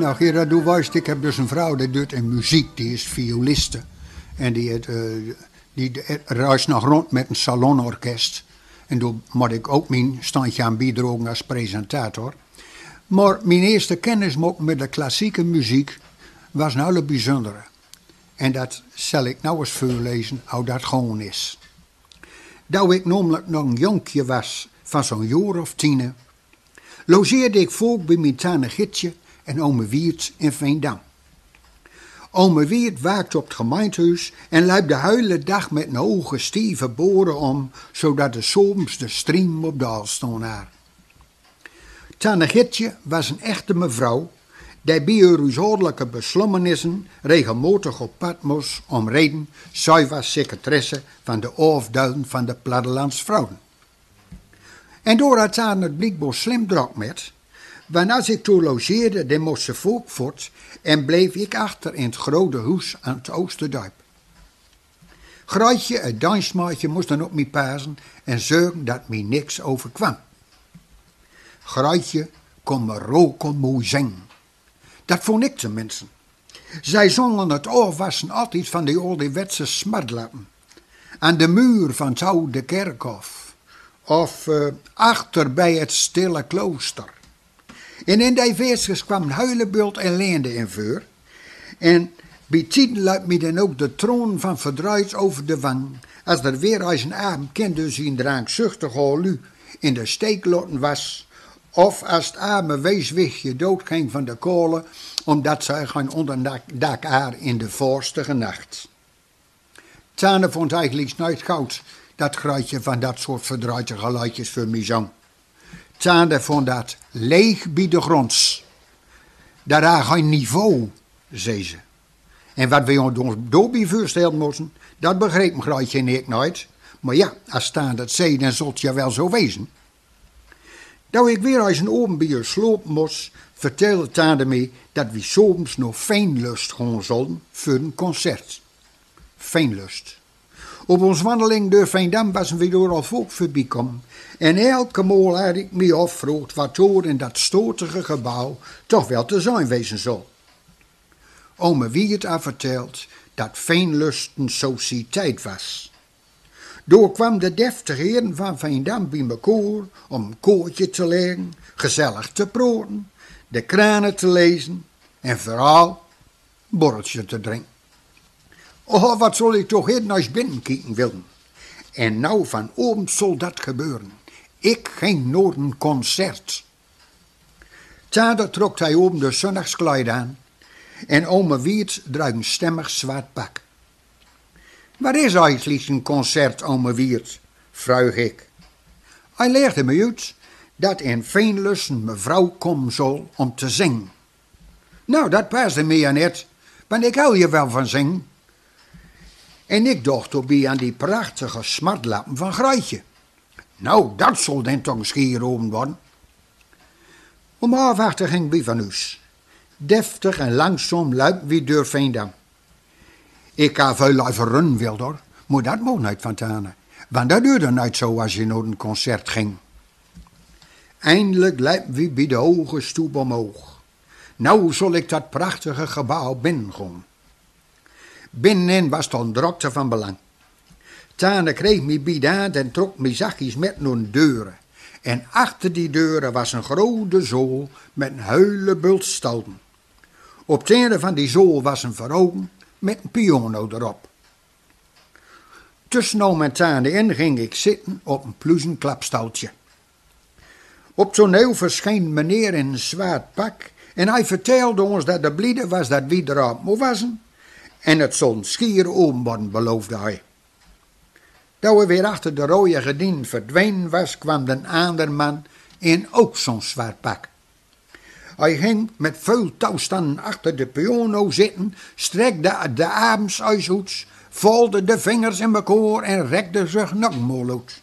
Nou Gerard, du weißt, ik heb dus een vrouw die doet in muziek, die is violiste. En die reist nog rond met een salonorkest. En daar moet ik ook mijn standje aan bijdragen als presentator. Maar mijn eerste kennismaking met de klassieke muziek was een hele bijzondere. En dat zal ik nou eens voorlezen hoe dat gewoon is. Dat ik namelijk nog een jonkje was van zo'n jaar of 10, logeerde ik volk bij mijn tante Gitje en ome Wiert in Veendam. Ome Wiert waakte op het gemeentehuis en liep de hele dag met een ogen stieve boren om, zodat de soms de stream op de hal stond haar. Tante Gitje was een echte mevrouw, die bij haar huishoudelijke beslommenissen regelmatig op pad moest om reden. Zij was secretaresse van de afdeling van de plattelandsvrouwen. En door had ze het blijkbaar slim druk met, want als ik toen logeerde, dan moest ze volk voort en bleef ik achter in het grote huis aan het Oosterduip. Gruitje, het dansmaatje, moest dan op mij pasen en zorgen dat mij niks overkwam. Gruitje kon me roken mooi zingen. Dat vond ik tenminste. Zij zongen het afwassen altijd van die ouderwetse smartlappen. Aan de muur van het oude kerkhof. Of achter bij het stille klooster. En in die versjes kwam Huilenbult en Leende in voor. En bij tijden luidt mij dan ook de troon van verdriet over de wang. Als er weer als een avond kende zien drankzuchtig holu in de steek laten was. Of als het arme weeswichtje doodging van de kolen, omdat zij gaan onderdak haar in de vorstige nacht. Tane vond eigenlijk nooit goud dat gruitje van dat soort verdruite geluidjes voor mij zong. Tane vond dat leeg bij de gronds. Daar had geen niveau, zei ze. En wat we ons doobie voorstellen moesten, dat begreep een gruitje en ik nooit. Maar ja, als Tane dat zei, dan zult je wel zo wezen. Dat ik weer als een openbier slopen moest, vertelde Tade mij dat we soms nog Feenlust gaan zullen voor een concert. Feenlust. Op ons wandeling door Veendam was we door al volk voorbij komen. En elke maal had ik me afgevraagd wat er in dat stotige gebouw toch wel te zijn wezen zal. Ome Wiert had verteld dat Feenlust een sociëteit was. Door kwam de deftige heren van Veendam bij elkaar om een koortje te leggen, gezellig te proten, de kranen te lezen en vooral een borreltje te drinken. Oh, wat zal ik toch hier naar binnen kijken willen? En nou van oom zal dat gebeuren. Ik ging naar een concert. Tade trok hij oom de zondagskleid aan en ome Wiert draagt een stemmig zwart pak. Waar is eigenlijk een concert, ome Wiert? Vroeg ik. Hij legde me uit dat in Feenlust een mevrouw komen zal om te zingen. Nou, dat paste me net, want ik hou je wel van zingen. En ik dacht erbij aan die prachtige smartlappen van Gruitje. Nou, dat zal dan toch een schier open worden. Om half achter ging bij van huis. Deftig en langzaam luipt wie door Veendam. Ik ga veel even runnen wil hoor, maar dat moet niet van Tane. Want dat duurde niet zo als je naar een concert ging. Eindelijk liep wie bij de hoge stoep omhoog. Nou zal ik dat prachtige gebouw binnengaan. Binnenin was het een drukte van belang. Tane kreeg me bij de hand en trok me zachtjes met naar deuren. En achter die deuren was een grote zool met een hele bult stalden. Op het einde van die zool was een verhooging met een piano erop. Tussen oom en Tane in ging ik zitten op een pluizen klapstoeltje. Op het toneel verscheen meneer in een zwart pak en hij vertelde ons dat de bliede was dat wie erop moest wassen en het zon schier open worden, beloofde hij. Dat we weer achter de rode gordijn verdwenen was, kwam een ander man in ook zo'n zwart pak. Hij ging met veel touwstanden achter de piano zitten, strekte de arms uit, valde de vingers in elkaar en rekte zich nog eenmaal uit.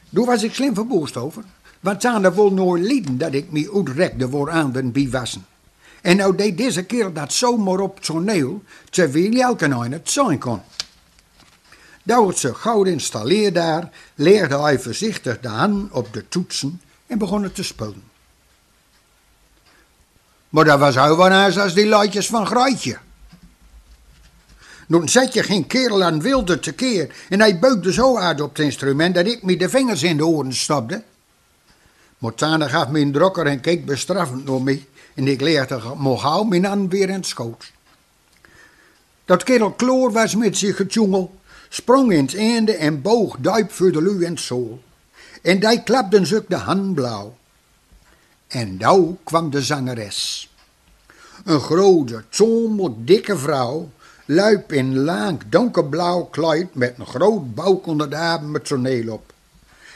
Daar was ik slim verboosd over, want Tane wil nooit lieden dat ik me uitrekte voor anderen bijwassen. En nou deed deze keer dat zomaar op het toneel, terwijl elke een het zijn kon. Dat het zich gauw installeerd daar, legde hij voorzichtig de hand op de toetsen en begon het te spelen. Maar dat was heel wat anders als die luidjes van Gruitje. Toen zet je geen kerel aan wilde tekeer en hij beukte zo hard op het instrument dat ik me de vingers in de oren stopte. Mortana gaf me een drokker en keek bestraffend naar mij en ik legde me gauw mijn hand weer in het schoot. Dat kerel kloor was met zich getjongel, sprong in het einde en boog duip voor de lui en het zool. En die klapten zich de hand blauw. En nou kwam de zangeres. Een grote, zomer dikke vrouw, luip in lang donkerblauw kleid met een groot buik onder de armen met toneel op.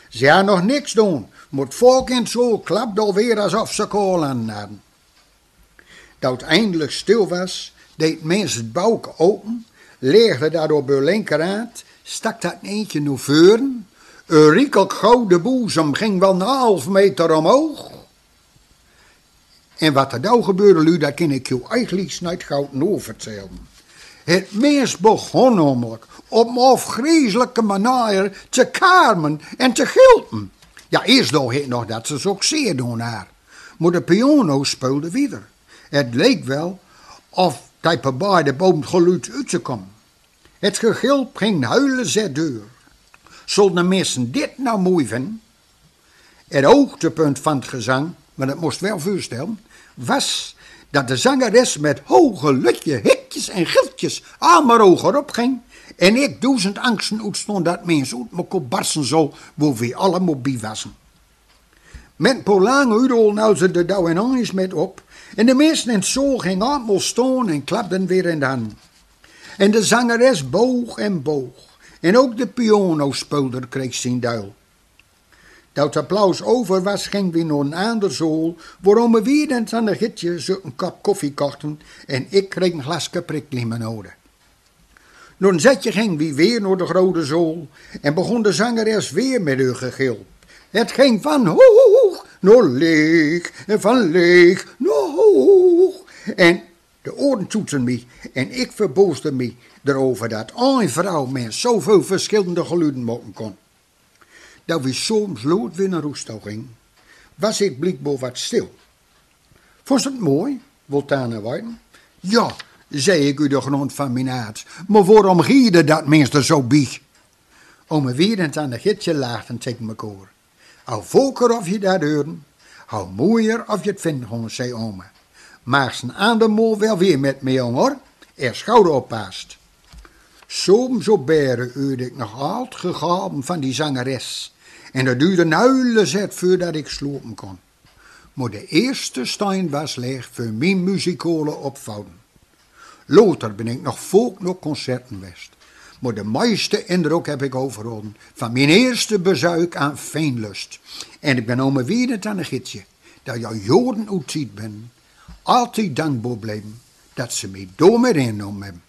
Ze had nog niks doen, maar het volk in het zool klapte alweer alsof ze kool aan hadden. Dat het eindelijk stil was, deed mensen het buik open, legde dat op hun linkerhand, stak dat eentje naar voren. Een riekel gouden boezem ging wel een half meter omhoog. En wat er nou gebeurde, dat kan ik je eigenlijk niet gauw vertellen. Het mens begon namelijk op een afgrijzelijke manier te karmen en te gilten. Ja, eerst dacht ik nog dat ze zo zeer doen haar. Maar de piano speelde weer. Het leek wel of hij bij de boom geluid uit te komen. Het gegilp ging huilen zet deur. Zullen de mensen dit nou mooi vinden? Het hoogtepunt van het gezang, maar dat moest wel voorstellen, was dat de zangeres met hoge lutje, hikjes en giltjes allemaal hoger opging en ik 1000 angsten uitstond dat mensen uit me kop barsten zo, waar we allemaal bij wassen. Met een lange uur nou ze de douw en oorjes met op en de mensen in het zool gingen allemaal staan en klapten weer in de hand. En de zangeres boog en boog en ook de pianospeler kreeg zijn duil. Dat het applaus over was, ging weer naar een ander zool, waarom we weer aan de gitje zo een kop koffie kochten en ik kreeg een glasje priklimonade. Toen zetje ging wie weer naar de grote zool en begon de zangeres weer met haar gegil. Het ging van hoog naar leeg en van leeg naar hoog. En de oren toetsen me en ik verboosde me erover dat een vrouw met zoveel verschillende geluiden maken kon. Dat we soms lood weer naar Roestou ging, was ik blijkbaar wat stil. Vond je het mooi, Woltana weten? Ja, zei ik u de grond van mijn aard, maar waarom gierde dat minstens zo bieg? Ome Wierend aan de gitje laagden tegen mekaar. Hou volker of je dat horen, hou mooier of je het vindt, gewoon, zei ome. Maar zijn aandemol wel weer met me, jong hoor, er schouder oppaast. Soms op beren uurde ik nog altijd gegapen van die zangeres. En dat duurde een hele zet voordat ik slopen kon. Maar de eerste steen was leeg voor mijn muzikale opvouwen. Later ben ik nog volk nog concerten geweest. Maar de meeste indruk heb ik overhouden van mijn eerste bezoek aan Veenlust. En ik ben ome weer aan de gidsje dat jouw jaren uitziet ben. Altijd dankbaar blijven dat ze mij door me ingenomen hebben.